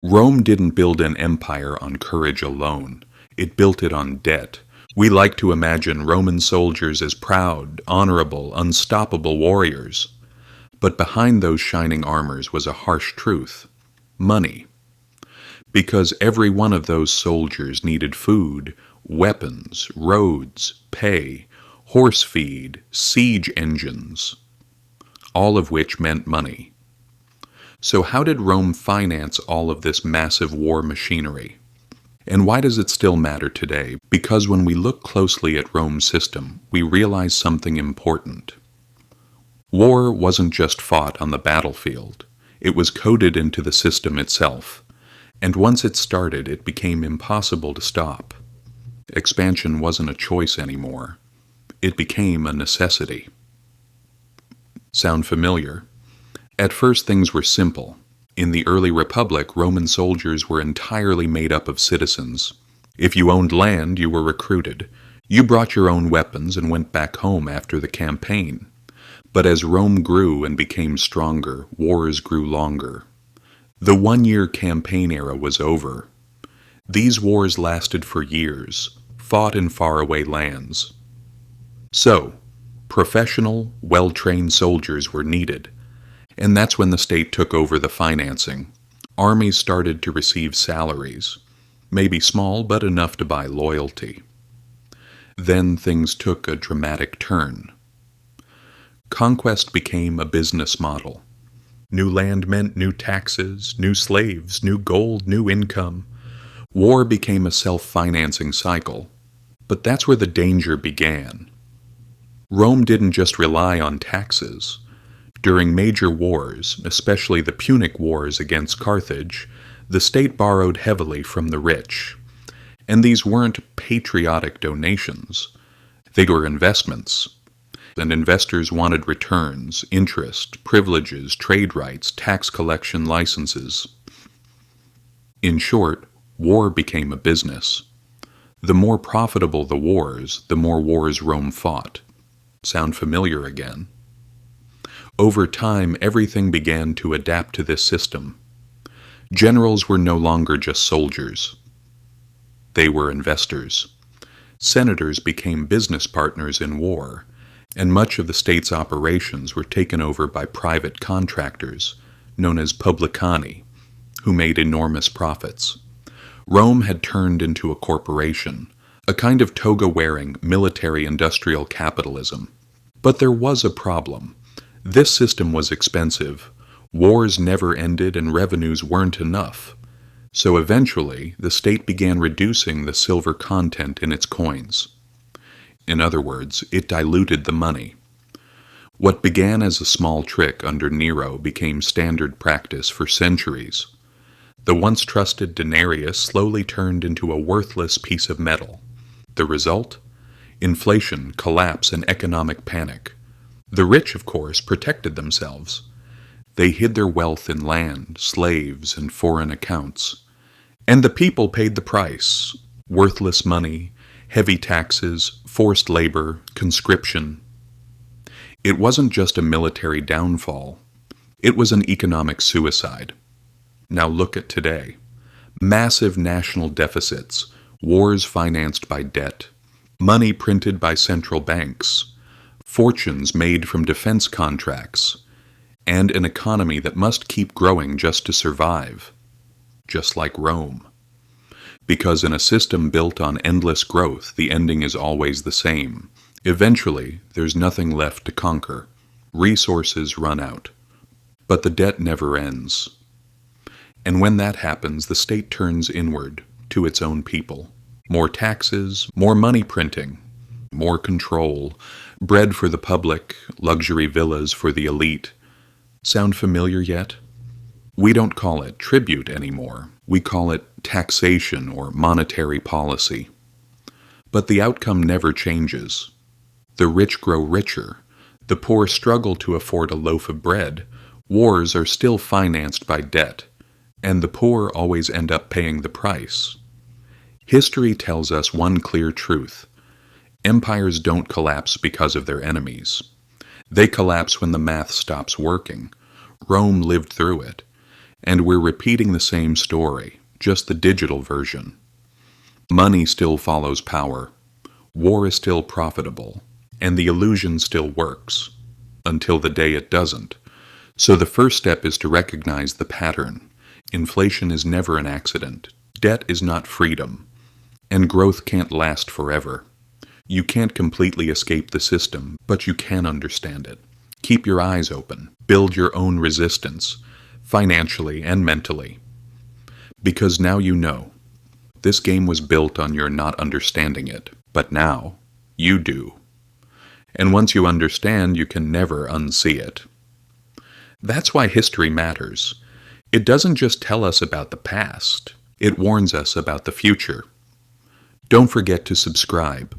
Rome didn't build an empire on courage alone. It built it on debt. We like to imagine Roman soldiers as proud, honorable, unstoppable warriors. But behind those shining armors was a harsh truth: money. Because every one of those soldiers needed food, weapons, roads, pay, horse feed, siege engines, all of which meant money. So how did Rome finance all of this massive war machinery? And why does it still matter today? Because when we look closely at Rome's system, we realize something important. War wasn't just fought on the battlefield. It was coded into the system itself. And once it started, it became impossible to stop. Expansion wasn't a choice anymore. It became a necessity. Sound familiar? At first, things were simple. In the early Republic, Roman soldiers were entirely made up of citizens. If you owned land, you were recruited. You brought your own weapons and went back home after the campaign. But as Rome grew and became stronger, wars grew longer. The one-year campaign era was over. These wars lasted for years, fought in faraway lands. So, professional, well-trained soldiers were needed. And that's when the state took over the financing. Armies started to receive salaries, maybe small but enough to buy loyalty. Then things took a dramatic turn. Conquest became a business model. New land meant new taxes, new slaves, new gold, new income. War became a self-financing cycle. But that's where the danger began. Rome didn't just rely on taxes. During major wars, especially the Punic Wars against Carthage, the state borrowed heavily from the rich. And these weren't patriotic donations. They were investments. And investors wanted returns, interest, privileges, trade rights, tax collection licenses. In short, war became a business. The more profitable the wars, the more wars Rome fought. Sound familiar again? Over time, everything began to adapt to this system. Generals were no longer just soldiers. They were investors. Senators became business partners in war, and much of the state's operations were taken over by private contractors, known as publicani, who made enormous profits. Rome had turned into a corporation, a kind of toga-wearing military-industrial capitalism. But there was a problem. This system was expensive. Wars never ended and revenues weren't enough. So eventually, the state began reducing the silver content in its coins. In other words, it diluted the money. What began as a small trick under Nero became standard practice for centuries. The once trusted denarius slowly turned into a worthless piece of metal. The result? Inflation, collapse, and economic panic. The rich, of course, protected themselves. They hid their wealth in land, slaves, and foreign accounts. And the people paid the price: worthless money, heavy taxes, forced labor, conscription. It wasn't just a military downfall. It was an economic suicide. Now look at today. Massive national deficits, wars financed by debt, money printed by central banks, fortunes made from defense contracts, and an economy that must keep growing just to survive, just like Rome. Because in a system built on endless growth, the ending is always the same. Eventually, there's nothing left to conquer. Resources run out. But the debt never ends. And when that happens, the state turns inward, to its own people. More taxes, more money printing, more control, bread for the public, luxury villas for the elite. Sound familiar yet? We don't call it tribute anymore. We call it taxation or monetary policy. But the outcome never changes. The rich grow richer. The poor struggle to afford a loaf of bread. Wars are still financed by debt. And the poor always end up paying the price. History tells us one clear truth. Empires don't collapse because of their enemies. They collapse when the math stops working. Rome lived through it. And we're repeating the same story, just the digital version. Money still follows power. War is still profitable. And the illusion still works. Until the day it doesn't. So the first step is to recognize the pattern. Inflation is never an accident. Debt is not freedom. And growth can't last forever. You can't completely escape the system, but you can understand it. Keep your eyes open. Build your own resistance, financially and mentally. Because now you know. This game was built on your not understanding it, but now you do. And once you understand, you can never unsee it. That's why history matters. It doesn't just tell us about the past, it warns us about the future. Don't forget to subscribe.